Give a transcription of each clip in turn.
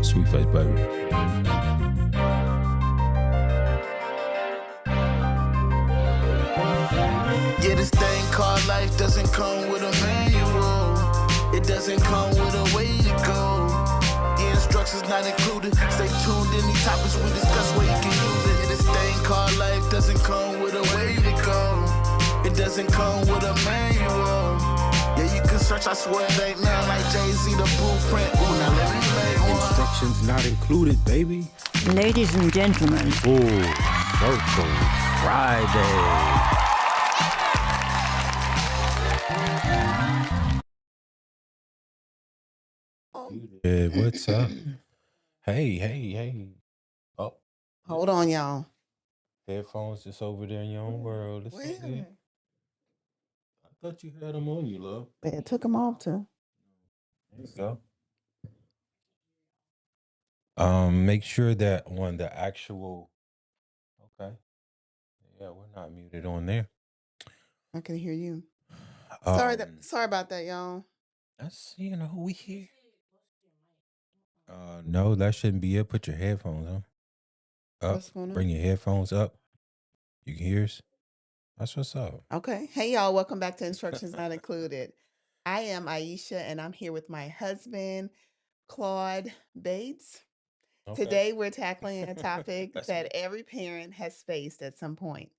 Sweetface, baby. Yeah, this thing called life doesn't come with a manual. It doesn't come with a way to go. Yeah, instructions not included. Stay tuned, any topics we discuss where you can use it. Yeah, this thing called life doesn't come with a way to go. It doesn't come with a manual. Yeah, you can search, I swear it ain't nothing like Jay-Z, the blueprint. Ooh, now let me make one. Instructions not included, baby. Ladies and gentlemen. Ooh, Virtual Friday. Yeah, what's up? Hey. Oh, Hold on, y'all. headphones just over there in your own world. It's Wait a okay. minute. I thought you had them on you, love. They took them off too. There you go. Make sure that on the actual. Okay. Yeah, we're not muted on there. I can hear you. Um, Sorry about that, y'all. That's we here. No, that shouldn't be it. Put your headphones on. Up. What's going on? Bring your headphones up. You can hear us. That's what's up. Okay. Hey, y'all. Welcome back to Instructions Not Included. I am Aisha, and I'm here with my husband, Claude Bates. Okay. Today, we're tackling a topic That's that every parent has faced at some point: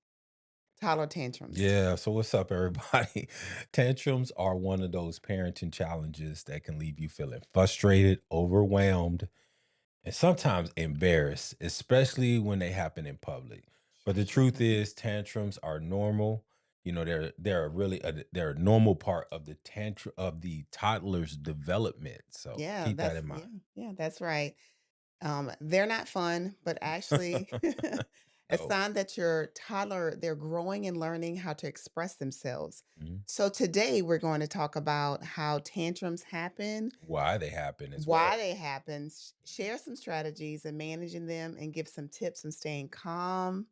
toddler tantrums. Yeah, so what's up, everybody? Tantrums are one of those parenting challenges that can leave you feeling frustrated, overwhelmed, and sometimes embarrassed, especially when they happen in public. But the truth is, tantrums are normal. They're a normal part of the toddler's development. So Yeah, keep that in mind. yeah, that's right. They're not fun, but actually a No. sign that your toddler, they're growing and learning how to express themselves. Mhm. So today we're going to talk about how tantrums happen, Why they happen as why well. they happen, share some strategies in managing them, and give some tips on staying calm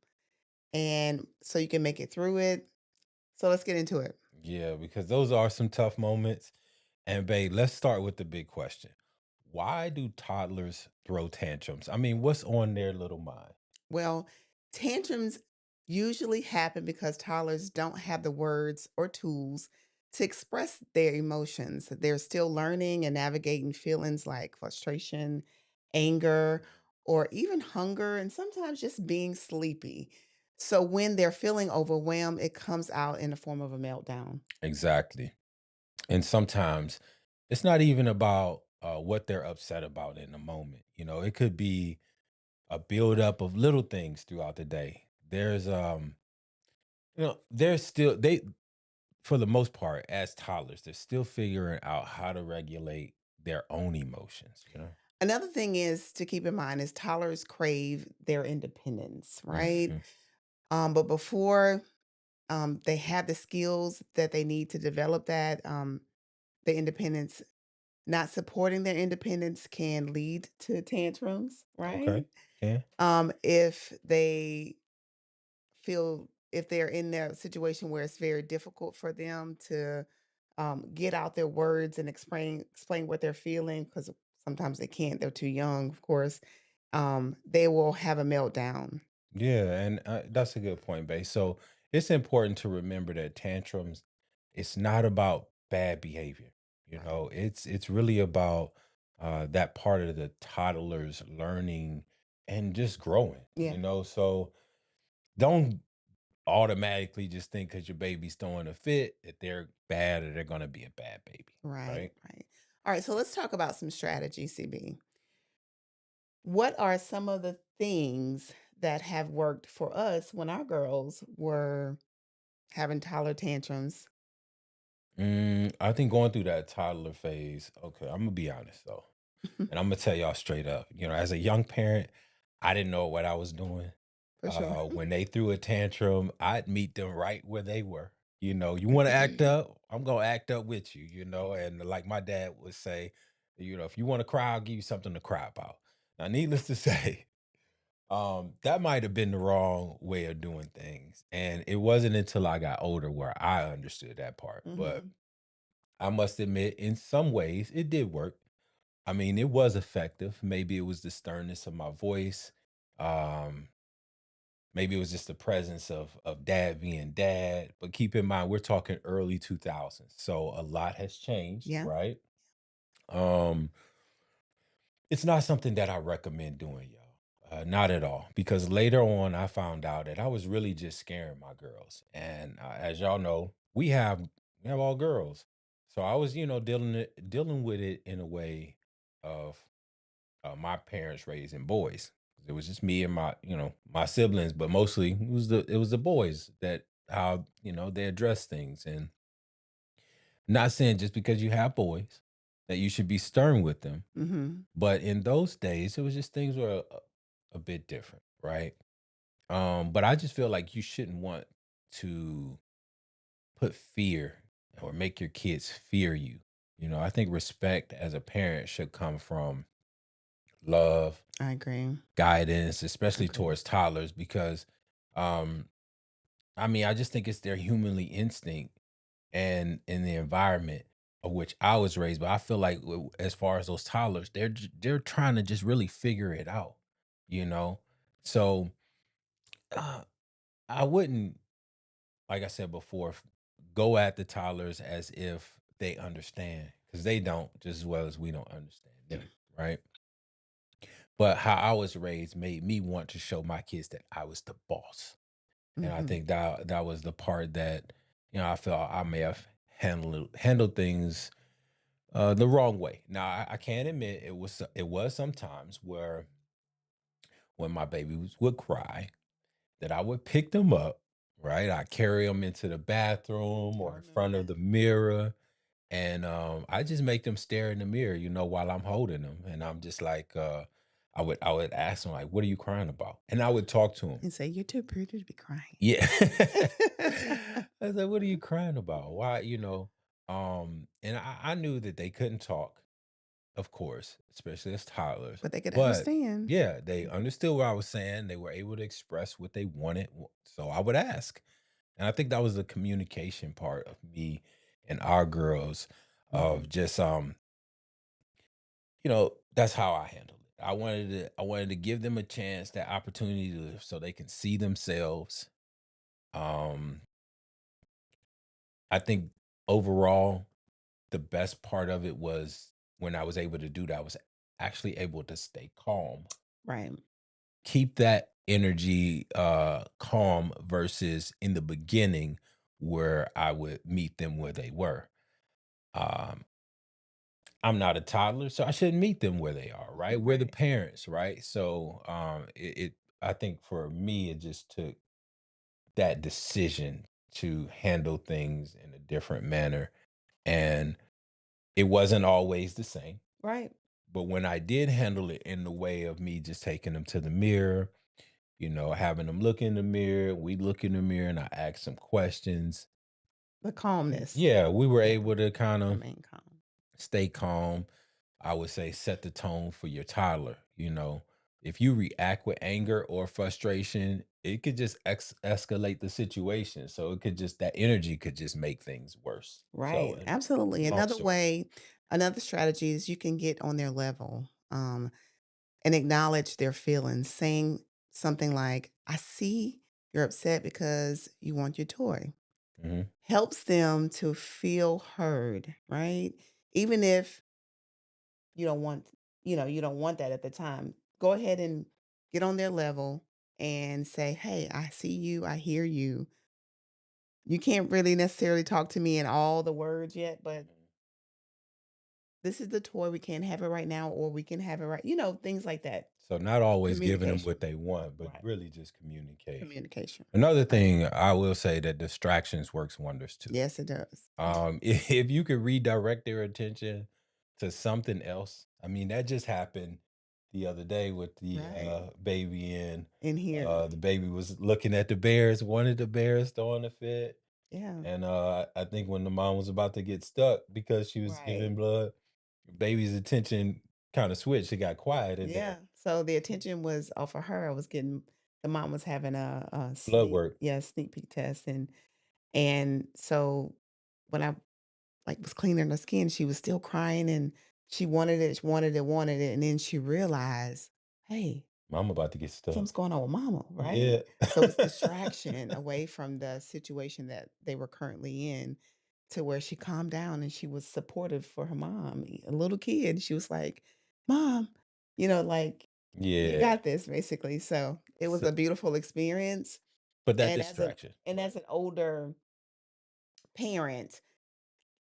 and so you can make it through it. So let's get into it. Yeah, because those are some tough moments. And babe, let's start with the big question. Why do toddlers throw tantrums? I mean, what's on their little mind? Well, tantrums usually happen because toddlers don't have the words or tools to express their emotions. They're still learning and navigating feelings like frustration, anger, or even hunger, and sometimes just being sleepy. So when they're feeling overwhelmed, it comes out in the form of a meltdown. Exactly. And sometimes it's not even about what they're upset about in the moment. It could be a buildup of little things throughout the day. There's still they for the most part, as toddlers, they're still figuring out how to regulate their own emotions. Another thing is to keep in mind is toddlers crave their independence, right? Mhm. But before they have the skills that they need to develop the independence. Not supporting their independence can lead to tantrums, right? Okay. Yeah. If they feel if they're in their situation where it's very difficult for them to get out their words and explain what they're feeling, because sometimes they can't, they're too young, of course. They will have a meltdown. Yeah, and that's a good point, Bay. So it's important to remember that tantrums, it's not about bad behavior. Right. It's really about that part of the toddler's learning and just growing. Yeah. So don't automatically just think because your baby's throwing a fit that they're bad or they're gonna be a bad baby, Right. right? Right. All right. So let's talk about some strategies, CB. What are some of the things that have worked for us when our girls were having toddler tantrums? I think going through that toddler phase. Okay, I'm gonna be honest though. And I'm gonna tell y'all straight up, as a young parent, I didn't know what I was doing. For sure. When they threw a tantrum, I'd meet them right where they were. You want to act up, I'm gonna act up with you. And like my dad would say, if you want to cry, I'll give you something to cry about. Now, needless to say, that might have been the wrong way of doing things, and it wasn't until I got older where I understood that part. But Mhm. I must admit, in some ways, it did work. I mean, it was effective. Maybe it was the sternness of my voice. Um, Maybe it was just the presence of dad being dad. But keep in mind, we're talking early 2000s. So a lot has changed, Yeah. right? Um, it's not something that I recommend doing, y'all. Not at all. Because later on, I found out that I was really just scaring my girls. And as y'all know, we have all girls. So I was, dealing with it in a way of my parents raising boys. It was just me and my siblings, but mostly it was the boys that how they address things. And not saying just because you have boys that you should be stern with them, Mhm. but in those days it was just things were a bit different, right? But I just feel like you shouldn't want to put fear or make your kids fear you. I think respect as a parent should come from love, I agree. guidance, I especially agree. towards toddlers, because um, I mean, I just think it's their humanly instinct and in the environment of which I was raised. But I feel like as far as those toddlers, they're trying to just really figure it out, you know. So uh, I wouldn't, like I said before, go at the toddlers as if they understand, because they don't, just as well as we don't understand them, right? But how I was raised made me want to show my kids that I was the boss. And I Mhm. think that was the part that, I felt I may have handled things the wrong way. Now I can't admit it was sometimes where when my babies would cry that I would pick them up, right? I carry them into the bathroom I or in remember front of that. the mirror. And I just make them stare in the mirror, while I'm holding them. And I'm just like, I would ask them like, "What are you crying about?" And I would talk to them. And say, "You're too pretty to be crying." Yeah. I was like, "What are you crying about? Why?" And I knew that they couldn't talk, of course, especially as toddlers. But they could But understand. yeah, they Mhm. understood what I was saying. They were able to express what they wanted. So I would ask. And I think that was the communication part of me and our girls of Mhm. just that's how I handled it. I wanted to give them a chance, that opportunity so they can see themselves. Um I think overall the best part of it was when I was able to do that, I was actually able to stay calm. Right. Keep that energy calm versus in the beginning where I would meet them where they were. Um I'm not a toddler, so I shouldn't meet them where they are, right? We're the Right. parents, right? So I think for me it just took that decision to handle things in a different manner. And it wasn't always the same. Right. But when I did handle it in the way of me just taking them to the mirror, having them look in the mirror, we look in the mirror and I ask some questions. The calmness. Yeah, we were Yeah. able to kind of Remain calm. stay calm. I would say set the tone for your toddler. If you react with anger or frustration, it could just escalate the situation. So that energy could just make things worse. So, Right. and Absolutely. long story. Another strategy is you can get on their level, and acknowledge their feelings, saying something like, "I see you're upset because you want your toy." Mhm. Helps them to feel heard, right? Even if you don't want, you don't want that at the time. Go ahead and get on their level and say, "Hey, I see you, I hear you. You can't really necessarily talk to me in all the words yet, but Mhm. this is the toy. We can't have it right now, or we can have it right." Things like that. So not always giving them what Communication. they want, but Right. really just communication. Communication. Another Right. thing I will say that distractions works wonders too. Yes, it does. If you could redirect their attention to something else, I mean, that just happened the other day with the Right. baby, and In here. the baby was looking at the bears, wanted the bears throwing a fit. Yeah. And I think when the mom was about to get stuck because she was Right. giving blood, baby's attention kind of switched. It got quiet, and then Yeah. So the attention was off of her. I was getting the mom was having a blood sneak, work. yeah, sneak peek test, and so when I like was cleaning her skin, she was still crying and She wanted it, wanted it, and then she realized, "Hey, Mom about to get stuck. something's going on with mama," right? Yeah. So it's distraction away from the situation that they were currently in to where she calmed down and she was supportive for her mom. A little kid, she was like, "Mom, like, you Yeah. got this," basically. So it was So, a beautiful experience. but that And as an distraction. and as an older parent,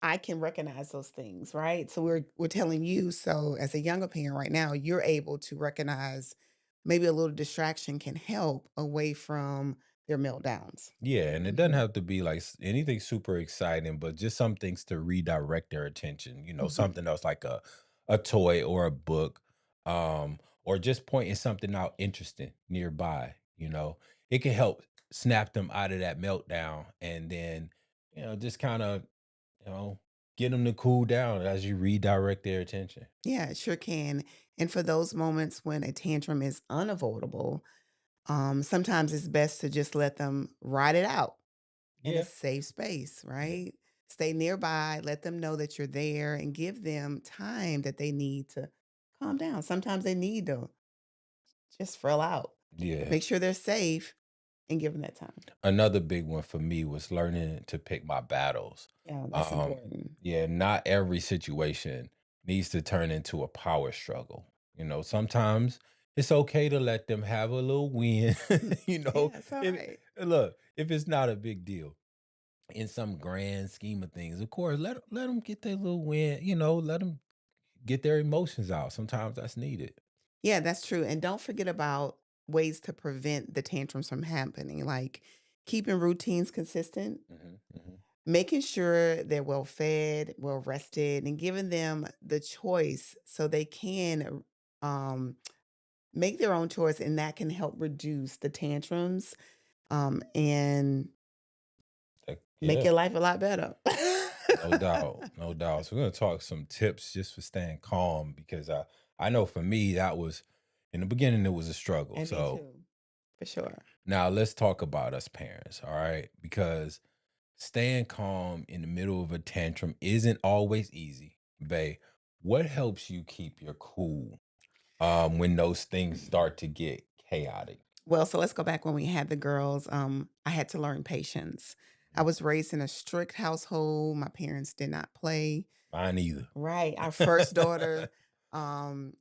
I can recognize those things, right? So we're telling you, so as a younger parent right now, you're able to recognize maybe a little distraction can help away from their meltdowns. Yeah, and it doesn't Mhm. have to be like anything super exciting, but just some things to redirect their attention. Mhm. Something else like a toy or a book, or just pointing something out interesting nearby. It can help snap them out of that meltdown, and then just kind of you know get them to cool down as you redirect their attention. Yeah, it sure can. And for those moments when a tantrum is unavoidable, sometimes it's best to just let them ride it out in a Yeah, safe space, yeah, right? Stay nearby, let them know that you're there, and give them time that they need to calm down. Sometimes they need to just frill out. yeah. Make sure they're safe and give them that time. Another big one for me was learning to pick my battles. Yeah, that's Um, important. yeah, not every situation needs to turn into a power struggle. Sometimes it's okay to let them have a little win. you know, Yeah, it's all and right. and look, if it's not a big deal in some grand scheme of things, of course, let them get their little win. Let them get their emotions out. Sometimes that's needed. Yeah, that's true. And don't forget about ways to prevent the tantrums from happening, like keeping routines consistent, Hmm, hmm. making sure they're well fed, well rested, and giving them the choice so they can make their own choice. And that can help reduce the tantrums and make Yeah. your life a lot better. No doubt, no doubt. So we're gonna talk some tips just for staying calm because I know for me that was in the beginning it was a struggle. And me So too, for sure. now let's talk about us parents, all right? Because staying calm in the middle of a tantrum isn't always easy. Bae, what helps you keep your cool when those things start to get chaotic? Well, so let's go back when we had the girls. I had to learn patience. I Mhm. was raised in a strict household. My parents did not play. Mine either. Right. Our first daughter um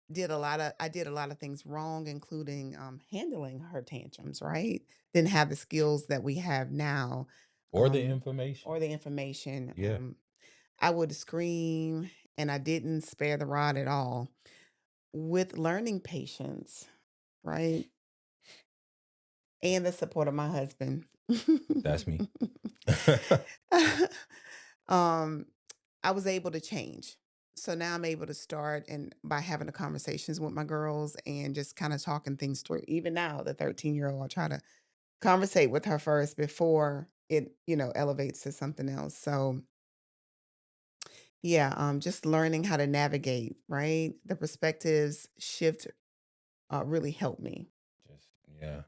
I did a lot of things wrong, including handling her tantrums, right? Didn't have the skills that we have now. Or the Um information. or the information. Yeah, I would scream and I didn't spare the rod at all. With learning patience, right? And the support of my husband. that's me. um, I was able to change. So now I'm able to start and by having the conversations with my girls and just kind of talking things through. Even now, the 13-year-old, I try to conversate with her first before it, elevates to something else. So yeah, just learning how to navigate, right? The perspectives shift really helped me. Just yeah.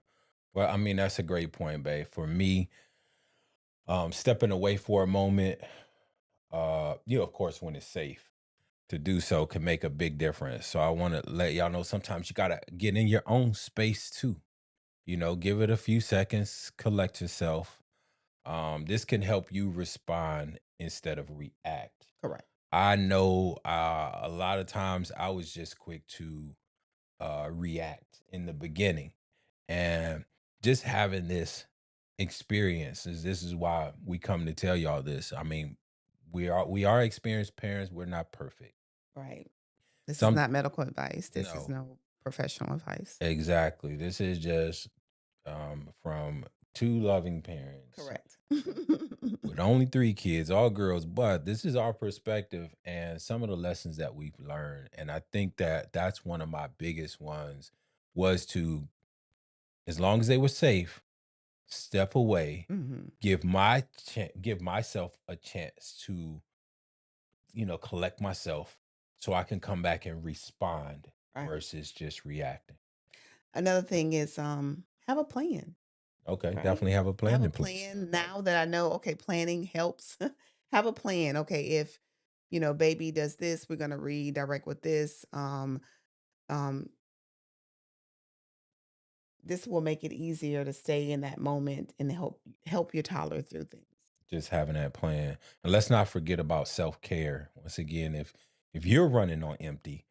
Well, I mean, that's a great point, babe. For me, stepping away for a moment, of course, when it's safe to do so can make a big difference. So I want to let y'all know sometimes you gotta get in your own space too. Give it a few seconds, collect yourself. This can help you respond instead of react. Correct. I know a lot of times I was just quick to react in the beginning. And just having this experience this is why we come to tell y'all this. I mean, we are experienced parents. We're not perfect. Right. This is Some not medical advice. This is no, no professional advice. exactly. This is just from two loving parents Correct. with only three kids, all girls, but this is our perspective and some of the lessons that we've learned. And I think that that's one of my biggest ones was to, as long as they were safe, step away, Mhm. give myself a chance to, collect myself so I can come back and respond Right. versus just reacting. Another thing is have a plan, Okay, right? definitely have a plan Have a in place. plan now that I know okay, planning helps. Have a plan. Okay, if baby does this, we're going to redirect with this. Um, this will make it easier to stay in that moment and help your toddler through things. Just having that plan. And let's not forget about self-care. Once again, if you're running on empty,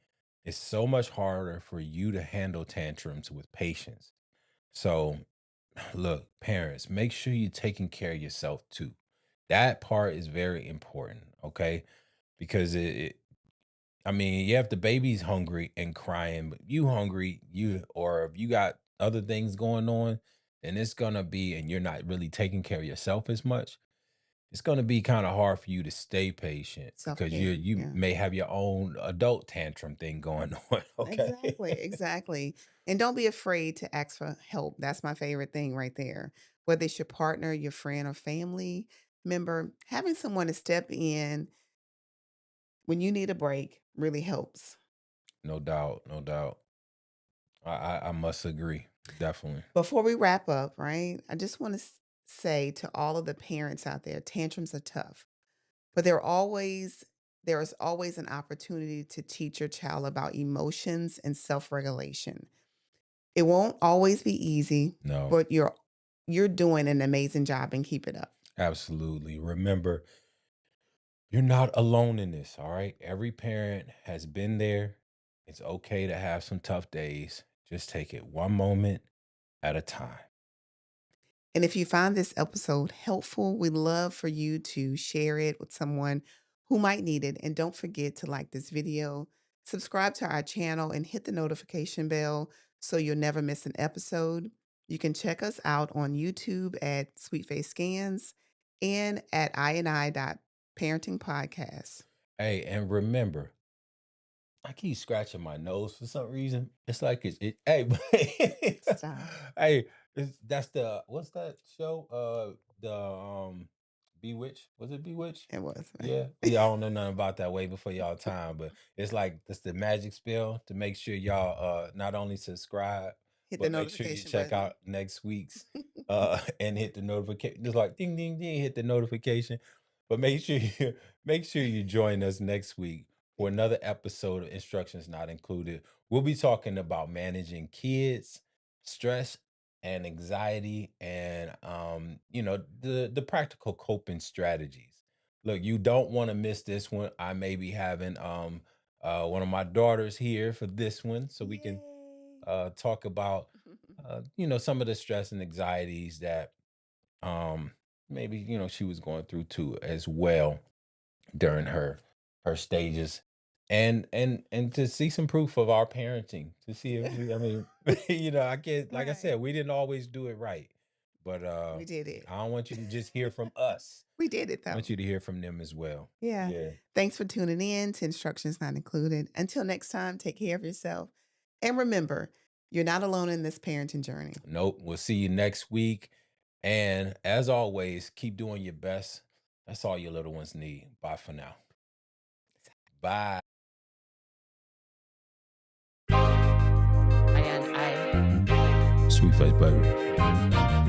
it's so much harder for you to handle tantrums with patience. So, look, parents, make sure you're taking care of yourself too. That part is very important, okay? Because I mean, yeah, if the baby's hungry and crying, but you hungry, or if you got other things going on, then it's gonna be, and you're not really taking care of yourself as much, it's gonna be kind of hard for you to stay patient because you Self-care. you Yeah. may have your own adult tantrum thing going on. Okay. Exactly, exactly. And don't be afraid to ask for help. That's my favorite thing right there. Whether it's your partner, your friend, or family member, having someone to step in when you need a break really helps. No doubt, no doubt. I must agree. Definitely. Before we wrap up, right, I just want to say to all of the parents out there, tantrums are tough, but there is always an opportunity to teach your child about emotions and self-regulation. It won't always be easy, No, but you're doing an amazing job and keep it up. absolutely. Remember, you're not alone in this, all right? Every parent has been there. It's okay to have some tough days. Just take it one moment at a time. And if you find this episode helpful, we'd love for you to share it with someone who might need it. And don't forget to like this video, subscribe to our channel, and hit the notification bell so you'll never miss an episode. You can check us out on YouTube at Sweetface Scans and at I&I Parenting Podcast. Hey, and remember, I keep scratching my nose for some reason. It's like hey, Stop. hey, that's the what's that show? The Bewitched. Was it Bewitched? It was, Yeah. man. Yeah, I don't know nothing about that way before y'all time, but it's like that's the magic spell to make sure y'all not only subscribe, Hit the but make sure you notification check button. out next week's and hit the notification. Just like ding ding ding, hit the notification. But make sure you join us next week for another episode of Instructions Not Included. We'll be talking about managing kids, stress and anxiety, and the practical coping strategies. Look, you don't want to miss this one. I may be having one of my daughters here for this one, so we can Yay. talk about some of the stress and anxieties that um maybe she was going through too as well during her stages, and to see some proof of our parenting, to see if I mean I can't, like I Right. said, we didn't always do it right, but We did it. I don't want you to just hear from us. We did it I though. want you to hear from them as well. Yeah. Yeah. Thanks for tuning in to Instructions Not Included. Until next time, take care of yourself. And remember, you're not alone in this parenting journey. Nope. We'll see you next week. And as always, keep doing your best. That's all your little ones need. Bye for now. Bye. And I. Sweetface, baby.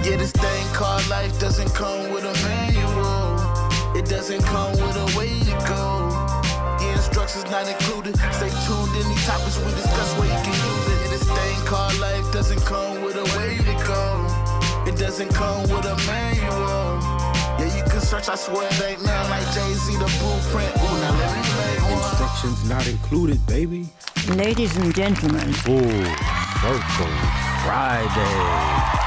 Yeah, this thing called life doesn't come with a manual. It doesn't come with a way to go. Yeah, instructions not included. Stay tuned, any topics we discuss where you can use it. Yeah, this thing called life doesn't come with a way to go. It doesn't come with a manual. Yeah, you can search, I swear it ain't nothing like Jay-Z, the blueprint. Ooh, now let me make one. Instructions not included, baby. Ladies and gentlemen, Ooh, Virtual Friday.